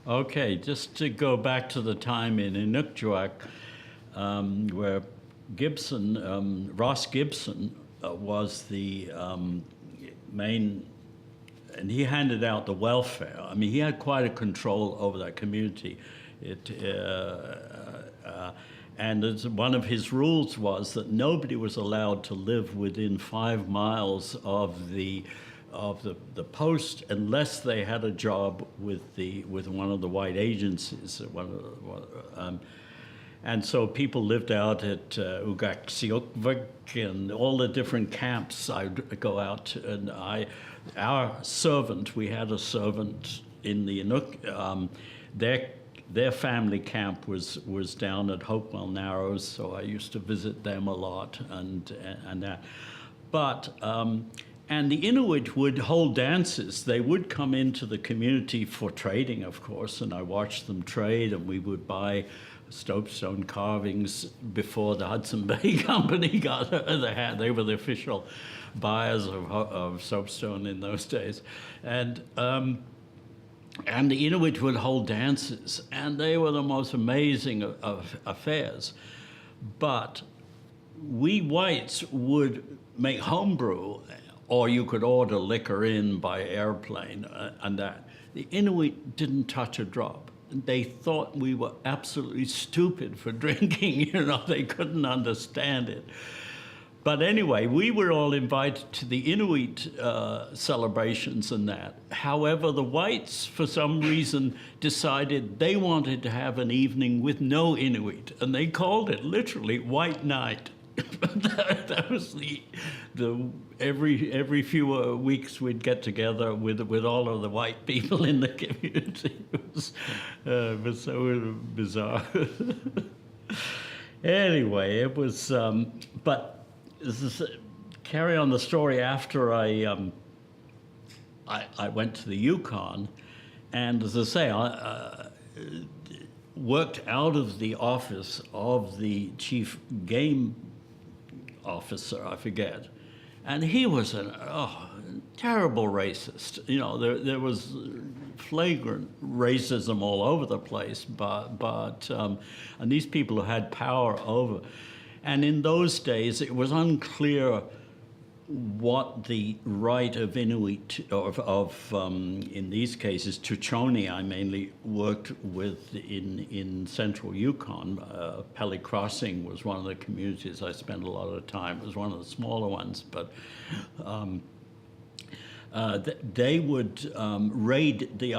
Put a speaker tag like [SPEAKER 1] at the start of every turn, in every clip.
[SPEAKER 1] Okay, just to go back to the time in Inukjuak, where Ross Gibson was the main, and he handed out the welfare. I mean, he had quite a control over that community. And one of his rules was that nobody was allowed to live within 5 miles of the post unless they had a job with one of the white agencies. And so people lived out at Ugaksiokvik and all the different camps. I'd go out and our servant, we had a servant in the Inuk, their family camp was down at Hopewell Narrows, so I used to visit them a lot and that. But and the Inuit would hold dances. They would come into the community for trading, of course, and I watched them trade, and we would buy soapstone carvings before the Hudson Bay Company got they were the official buyers of soapstone in those days. And the Inuit would hold dances, and they were the most amazing of affairs. But we whites would make homebrew, or you could order liquor in by airplane, and that. The Inuit didn't touch a drop. They thought we were absolutely stupid for drinking, they couldn't understand it. But anyway, we were all invited to the Inuit celebrations and that. However, the whites, for some reason, decided they wanted to have an evening with no Inuit, and they called it literally White Night. That was every few weeks we'd get together with all of the white people in the community. It was so bizarre. Anyway, it was, but carry on the story after I went to the Yukon, and as I say, I worked out of the office of the chief game officer, I forget, and he was a terrible racist. There was flagrant racism all over the place, but and these people who had power over. And in those days, it was unclear what the right of Inuit, in these cases, Tuchoni, I mainly worked with in central Yukon. Pelly Crossing was one of the communities I spent a lot of time. It was one of the smaller ones, but they would raid the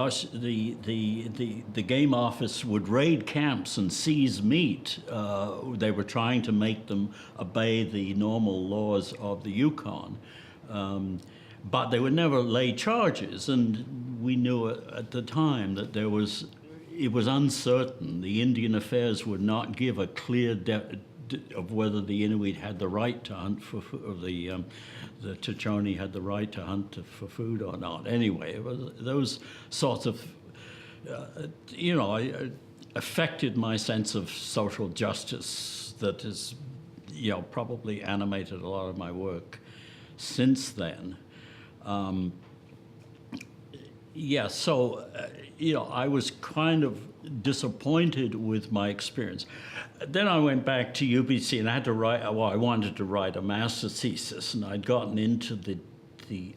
[SPEAKER 1] game office would raid camps and seize meat. They were trying to make them obey the normal laws of the Yukon, but they would never lay charges. And we knew at the time that it was uncertain. The Indian Affairs would not give a clear of whether the Inuit had the right to hunt for the Tuchoni had the right to hunt for food or not. Anyway, it was those sorts of, affected my sense of social justice that has, probably animated a lot of my work since then. So, I was kind of disappointed with my experience. Then I went back to UBC and I had to write, I wanted to write a master's thesis, and I'd gotten into the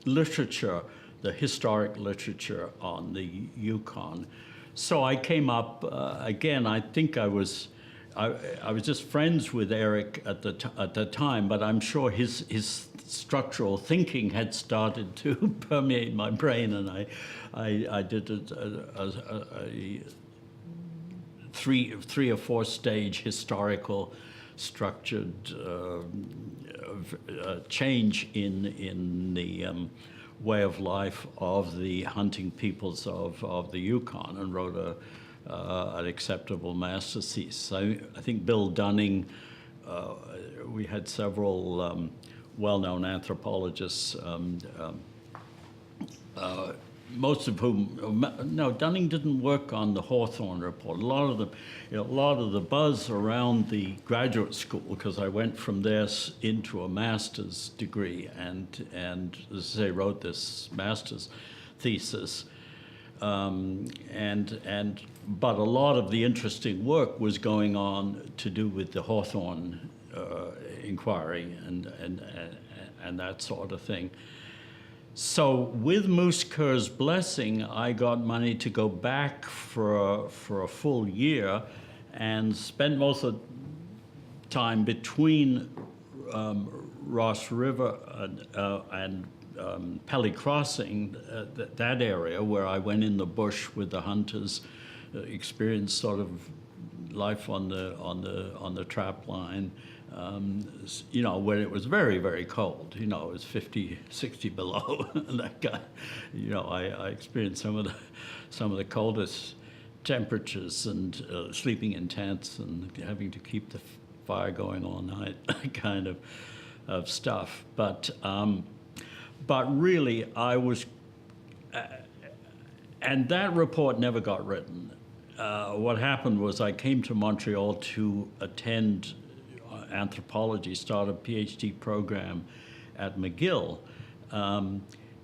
[SPEAKER 1] literature, the historic literature on the Yukon. So I came up, again, I think I was just friends with Eric at the time, but I'm sure his structural thinking had started to permeate my brain, and I did a three or four stage historical structured change in the way of life of the hunting peoples of the Yukon, and wrote an acceptable master's thesis. I think Bill Dunning, we had several well-known anthropologists, most of whom, no, Dunning didn't work on the Hawthorne report. A lot of the buzz around the graduate school, because I went from there into a master's degree, and as I say, wrote this master's thesis. But a lot of the interesting work was going on to do with the Hawthorne inquiry and that sort of thing. So with Moose Kerr's blessing, I got money to go back for a full year and spend most of the time between Ross River and Pelly Crossing, that area where I went in the bush with the hunters, experienced sort of life on the Trapline. You know, when it was very, very cold, you know, it was 50, 60 below. That guy, you know, I experienced some of the coldest temperatures and sleeping in tents and having to keep the fire going all night, kind of stuff. But really, I was, and that report never got written. What happened was I came to Montreal to attend anthropology, start a PhD program at McGill,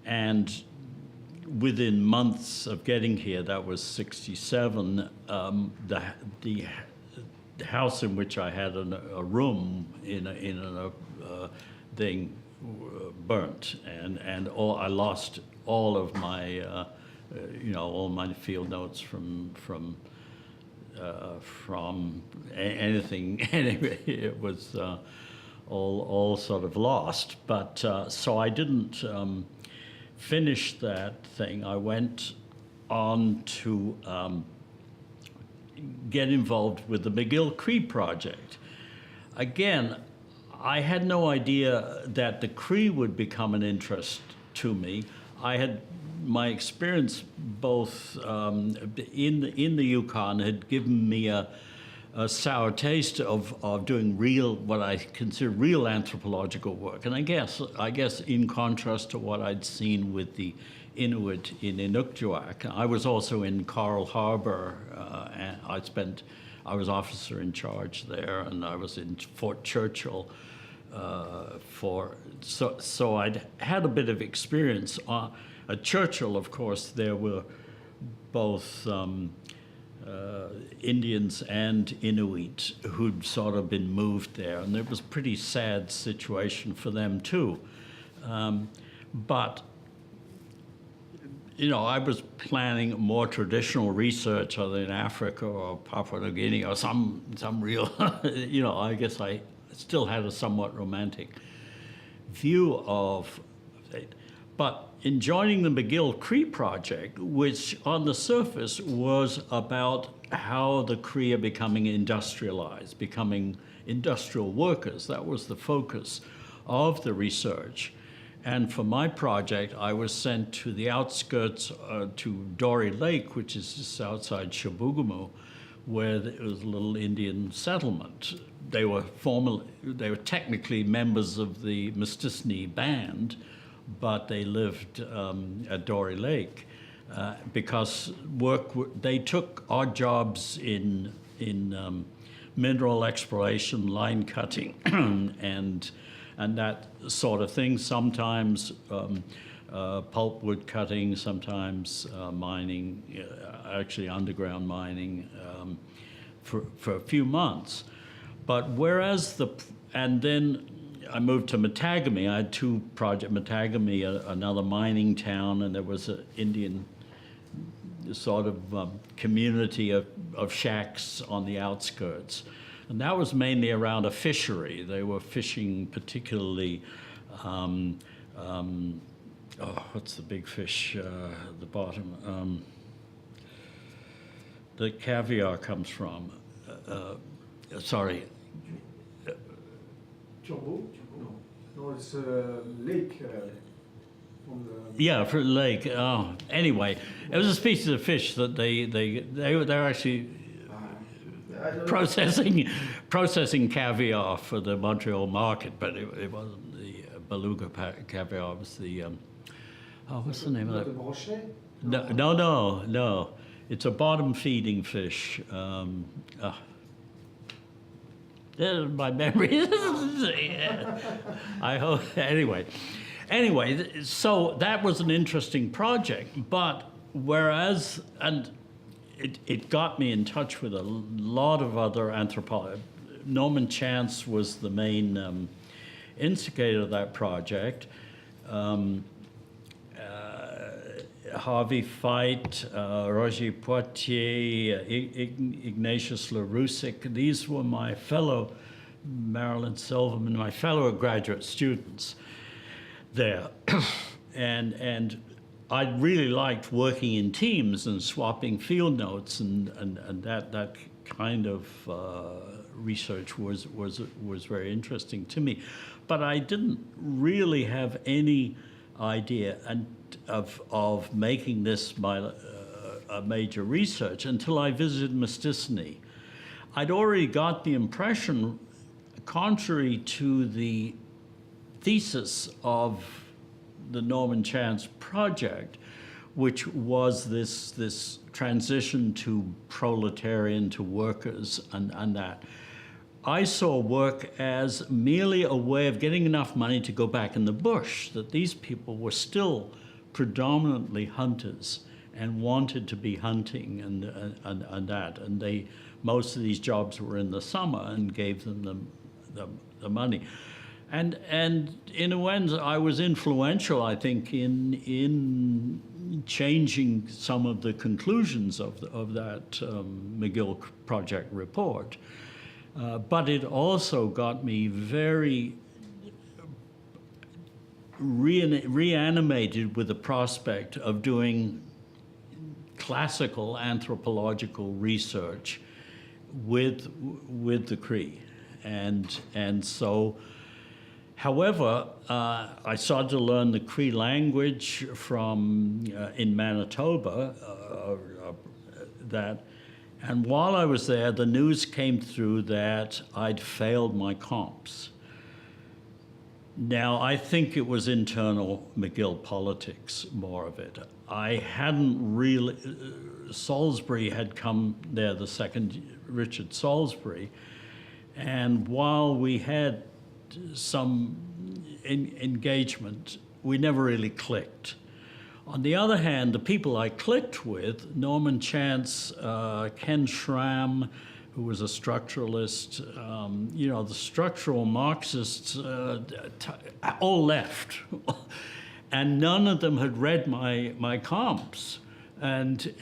[SPEAKER 1] and within months of getting here, that was '67, the house in which I had a room in a thing burnt, and I lost all of my you know, all my field notes from anything. Anyway, it was all sort of lost. But so I didn't finish that thing. I went on to get involved with the McGill Cree project. Again, I had no idea that the Cree would become an interest to me. I had my experience both in the Yukon had given me a sour taste of doing what I consider real anthropological work. And I guess in contrast to what I'd seen with the Inuit in Inukjuak, I was also in Coral Harbor. And I was officer in charge there, and I was in Fort Churchill so I'd had a bit of experience. At Churchill, of course, there were both Indians and Inuit who'd sort of been moved there, and it was a pretty sad situation for them too. But you know, I was planning more traditional research, either in Africa or Papua New Guinea or some real, you know, I guess I still had a somewhat romantic view of it. But in joining the McGill Cree project, which on the surface was about how the Cree are becoming industrialized, becoming industrial workers, that was the focus of the research. And for my project, I was sent to the outskirts to Dory Lake, which is just outside Chibougamau, where there was a little Indian settlement. They were technically members of the Mistissini band, but they lived at Dory Lake because they took odd jobs in mineral exploration, line cutting, and that sort of thing. Sometimes pulpwood cutting, sometimes mining, actually underground mining for a few months. But whereas and then I moved to Matagami. I had two projects, Matagami, another mining town, and there was an Indian sort of community of shacks on the outskirts. And that was mainly around a fishery. They were fishing particularly, what's the big fish at the bottom? The caviar comes from. Sorry.
[SPEAKER 2] Jumbo? No, it's a lake from the...
[SPEAKER 1] Yeah, for the lake. Oh, anyway, it was a species of fish that they're actually processing caviar for the Montreal market, but it wasn't the beluga caviar. It was the what's the name of that?
[SPEAKER 2] The brochet?
[SPEAKER 1] No. It's a bottom-feeding fish. My memory. Yeah. I hope. Anyway, so that was an interesting project, but whereas, and it got me in touch with a lot of other anthropologists. Norman Chance was the main instigator of that project. Harvey Feit, Roger Poitier, Ignatius LaRusick, these were my fellow, Marilyn Silverman, my fellow graduate students there. and I really liked working in teams and swapping field notes, and that kind of research was very interesting to me. But I didn't really have any idea of making this a major research until I visited Mistissini. I'd already got the impression, contrary to the thesis of the Norman Chance project, which was this transition to proletarian, to workers, and that. I saw work as merely a way of getting enough money to go back in the bush, that these people were still predominantly hunters and wanted to be hunting and that. And most of these jobs were in the summer and gave them the money. And in a way, I was influential, I think, in changing some of the conclusions of that McGill Project report. But it also got me very reanimated with the prospect of doing classical anthropological research with the Cree. And so, however, I started to learn the Cree language from in Manitoba, and while I was there, the news came through that I'd failed my comps. Now, I think it was internal McGill politics, more of it. I hadn't really, Salisbury had come there, the second, Richard Salisbury, and while we had some engagement, we never really clicked. On the other hand, the people I clicked with, Norman Chance, Ken Schramm, who was a structuralist, the structural Marxists all left. And none of them had read my comps. And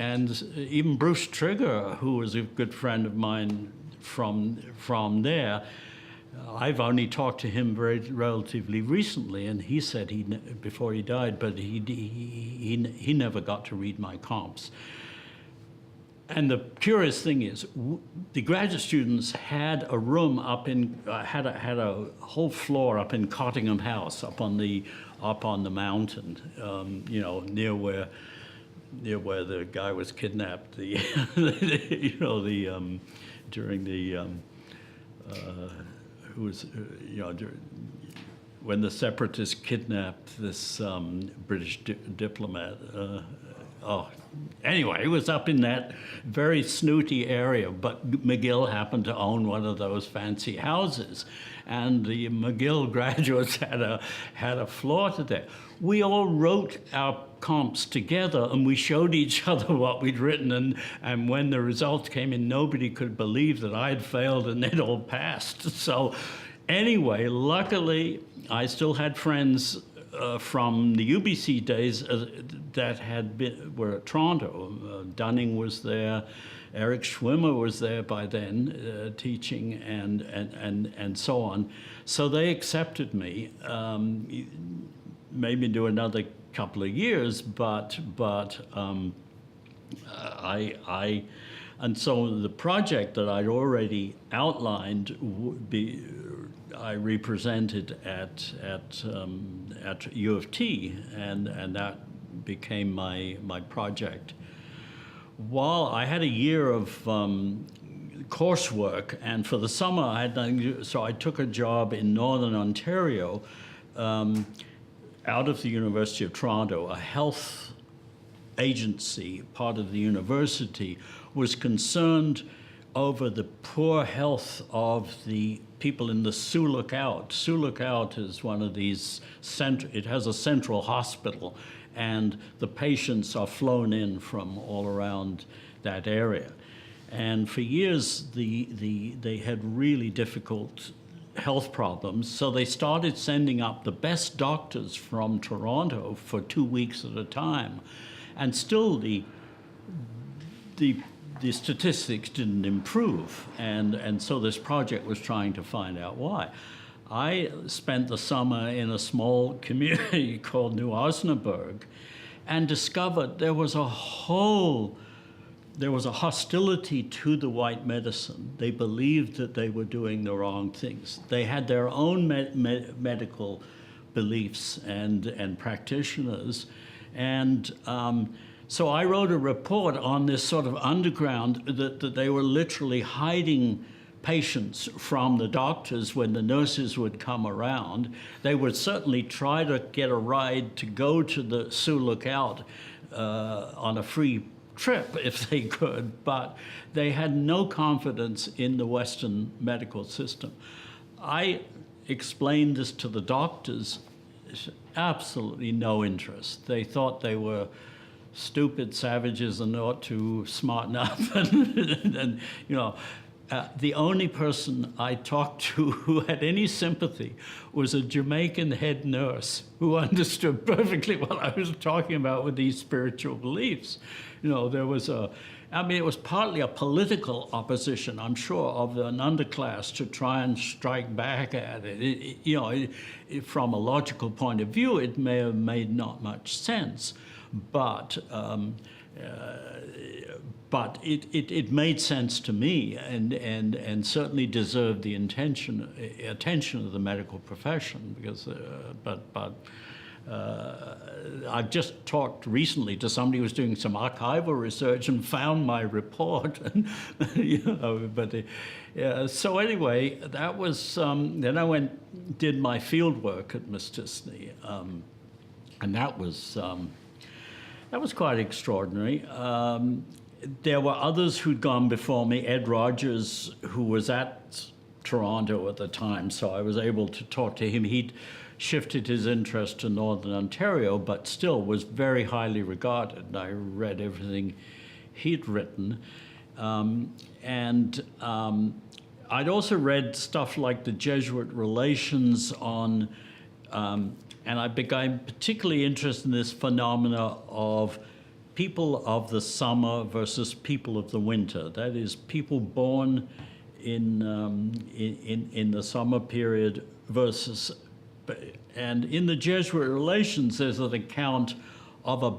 [SPEAKER 1] even Bruce Trigger, who was a good friend of mine from there, I've only talked to him relatively recently, and he said before he died, but he never got to read my comps. And the curious thing is, the graduate students had a room up in had a whole floor up in Cottingham House, up on the mountain, near where the guy was kidnapped. During the when the separatists kidnapped this British diplomat. Anyway, it was up in that very snooty area, but McGill happened to own one of those fancy houses, and the McGill graduates had a floor to there. We all wrote our comps together, and we showed each other what we'd written, and when the results came in, nobody could believe that I'd failed and they'd all passed. So anyway, luckily, I still had friends from the UBC days that were at Toronto. Dunning was there, Eric Schwimmer was there by then, teaching and so on. So they accepted me. Maybe do another couple of years, and so the project that I'd already outlined would be. I represented at U of T, and that became my project. While I had a year of coursework, and for the summer I took a job in Northern Ontario, out of the University of Toronto. A health agency, part of the university, was concerned over the poor health of the people in the Sioux Lookout. Sioux Lookout is one of these, it has a central hospital, and the patients are flown in from all around that area. And for years, they had really difficult health problems, so they started sending up the best doctors from Toronto for 2 weeks at a time. And still the statistics didn't improve, and so this project was trying to find out why. I spent the summer in a small community called New Osnaburg and discovered there was a hostility to the white medicine. They believed that they were doing the wrong things. They had their own medical beliefs and practitioners. And so I wrote a report on this sort of underground that they were literally hiding patients from the doctors when the nurses would come around. They would certainly try to get a ride to go to the Sioux Lookout on a free trip if they could, but they had no confidence in the Western medical system. I explained this to the doctors, absolutely no interest. They thought they were stupid savages and ought to smarten up. And you know, the only person I talked to who had any sympathy was a Jamaican head nurse who understood perfectly what I was talking about with these spiritual beliefs. You know, there was it was partly a political opposition, I'm sure, of an underclass to try and strike back at it. From a logical point of view, it may have made not much sense, but it made sense to me, and certainly deserved the attention of the medical profession, because I've just talked recently to somebody who was doing some archival research and found my report. And, so anyway, that was, then I did my field work at Mistissini, and that was quite extraordinary. There were others who'd gone before me. Ed Rogers, who was at Toronto at the time, so I was able to talk to him. He'd shifted his interest to Northern Ontario, but still was very highly regarded. And I read everything he'd written. I'd also read stuff like the Jesuit relations on, and I became particularly interested in this phenomena of people of the summer versus people of the winter. That is, people born in the summer period versus. And in the Jesuit relations, there's an account of a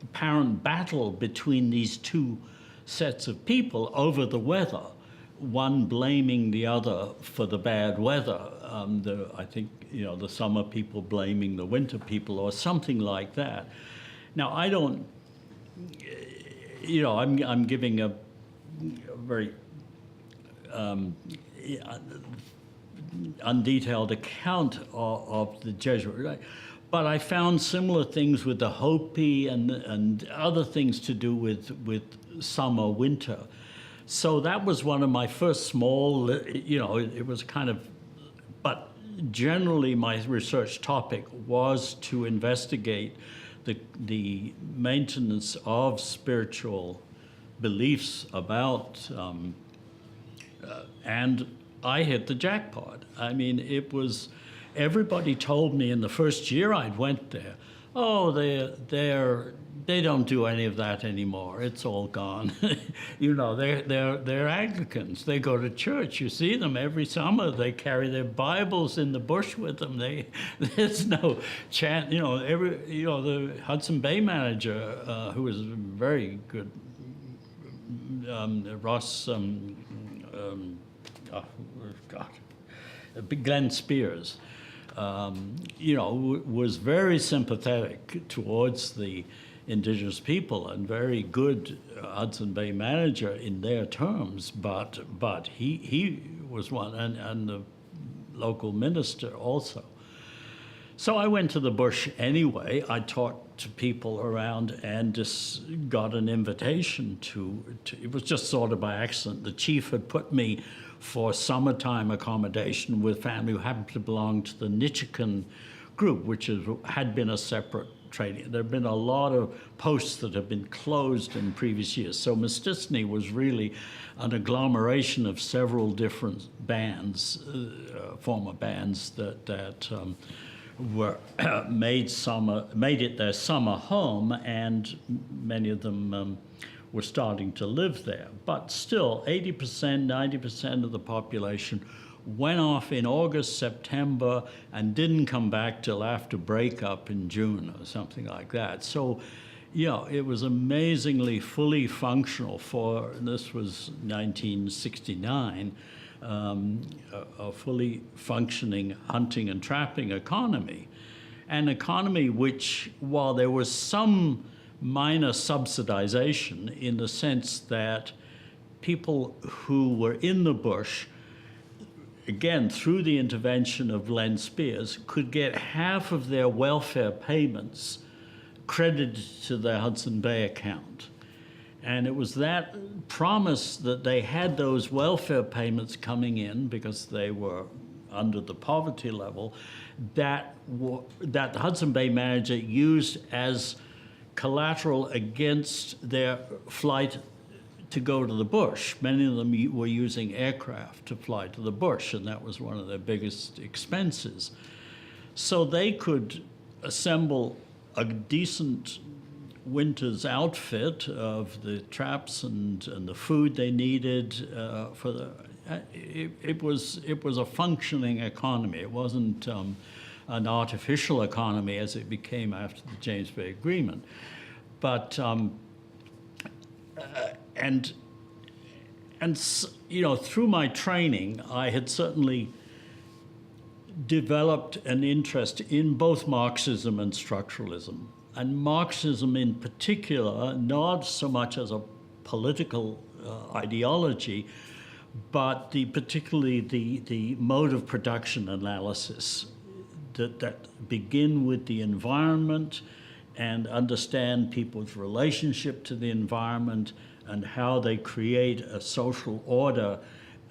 [SPEAKER 1] apparent battle between these two sets of people over the weather, one blaming the other for the bad weather. I think, the summer people blaming the winter people or something like that. Now, I don't, I'm giving a very undetailed account of the Jesuit, right? But I found similar things with the Hopi and other things to do with summer, winter. So that was one of my first small, it was kind of, but generally my research topic was to investigate the maintenance of spiritual beliefs about, and I hit the jackpot. I mean, it was, everybody told me in the first year I went there, oh, they don't do any of that anymore. It's all gone. They're Anglicans. They go to church. You see them every summer. They carry their Bibles in the bush with them. There's no chant. The Hudson Bay manager, who was very good, Ross. Glenn Spears, was very sympathetic towards the Indigenous people and very good Hudson Bay manager in their terms, but he was one, and the local minister also. So I went to the bush anyway. I talked to people around and just got an invitation to it was just sort of by accident. The chief had put me for summertime accommodation with family who happened to belong to the Nitchikan group, which had been a separate trading. There have been a lot of posts that have been closed in previous years. So Mistissini was really an agglomeration of several different bands, former bands that were made it their summer home, and many of them were starting to live there. But still, 80%, 90% of the population went off in August, September, and didn't come back till after breakup in June or something like that. So, yeah, it was amazingly fully functional this was 1969, a fully functioning hunting and trapping economy. An economy which, while there was some minor subsidization in the sense that people who were in the bush, again, through the intervention of Len Spears, could get half of their welfare payments credited to their Hudson Bay account. And it was that promise that they had those welfare payments coming in because they were under the poverty level that the Hudson Bay manager used as collateral against their flight to go to the bush. Many of them were using aircraft to fly to the bush, and that was one of their biggest expenses. So they could assemble a decent winter's outfit of the traps and the food they needed for the. It was a functioning economy. It wasn't an artificial economy as it became after the James Bay Agreement, but and you know, through my training, I had certainly developed an interest in both Marxism and structuralism. And Marxism in particular, not so much as a political ideology, but particularly the mode of production analysis that begin with the environment and understand people's relationship to the environment and how they create a social order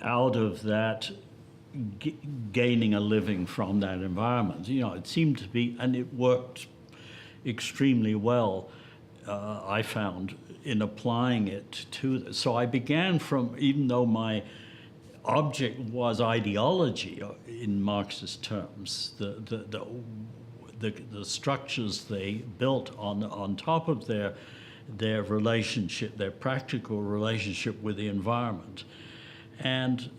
[SPEAKER 1] out of that, gaining a living from that environment. You know, it seemed to be, and it worked extremely well, I found, in applying it to this. So I began from, even though my object was ideology in Marxist terms, the structures they built on top of their relationship, their practical relationship with the environment. And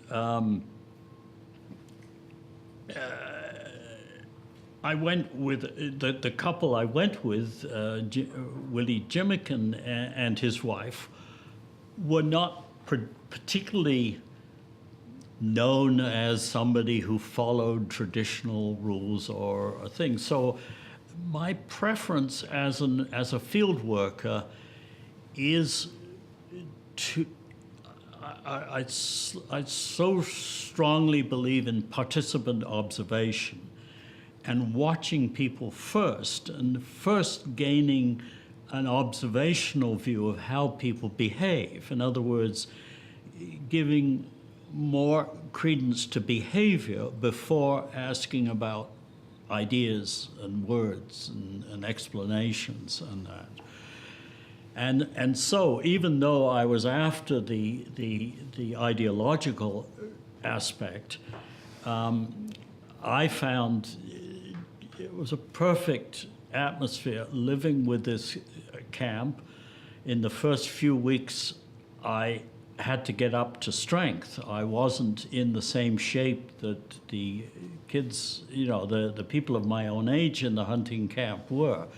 [SPEAKER 1] I went with the couple I went with, Willie Jimmikin and his wife, were not particularly known as somebody who followed traditional rules or things. So my preference as a field worker is to, I so strongly believe in participant observation and watching people first, and first gaining an observational view of how people behave. In other words, giving more credence to behavior before asking about ideas and words and explanations and that. And so even though I was after the ideological aspect, I found it was a perfect atmosphere living with this camp. In the first few weeks, I had to get up to strength. I wasn't in the same shape that the kids, you know, the people of my own age in the hunting camp were.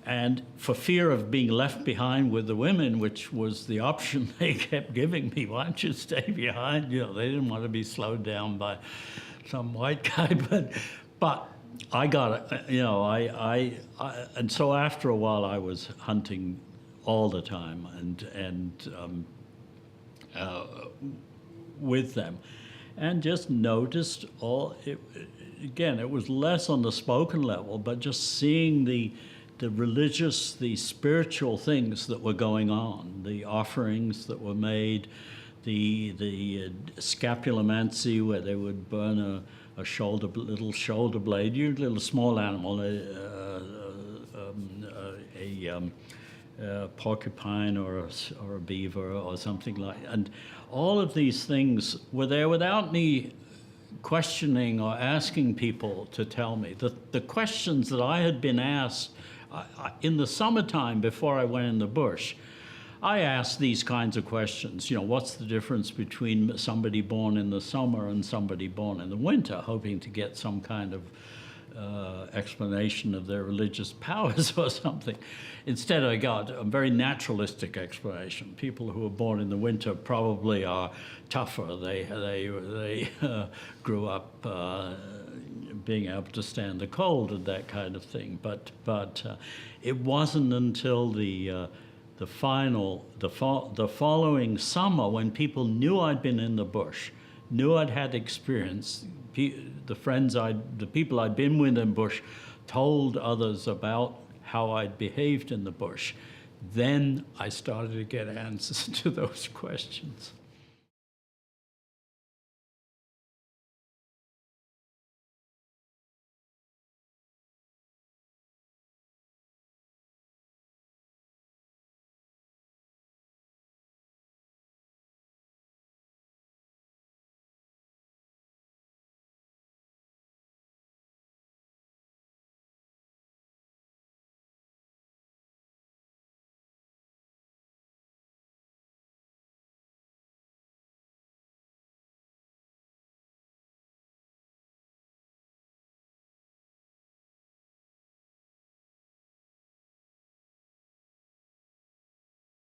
[SPEAKER 1] And for fear of being left behind with the women, which was the option they kept giving me, why don't you stay behind? You know, they didn't want to be slowed down by some white guy, but I got it, you know, and so after a while I was hunting all the time and with them, and just noticed again, it was less on the spoken level, but just seeing the religious, the spiritual things that were going on, the offerings that were made, the scapulomancy, where they would burn a little shoulder blade, usually a small animal, porcupine or a beaver or something like, and all of these things were there without me questioning or asking people to tell me. The questions that I had been asked in the summertime before I went in the bush, I asked these kinds of questions. You know, what's the difference between somebody born in the summer and somebody born in the winter, hoping to get some kind of explanation of their religious powers or something. Instead, I got a very naturalistic explanation. People who are born in the winter probably are tougher. They grew up being able to stand the cold and that kind of thing. But it wasn't until the following summer, when people knew I'd been in the bush, knew I'd had experience. The people I'd been with in the bush told others about how I'd behaved in the bush. Then I started to get answers to those questions.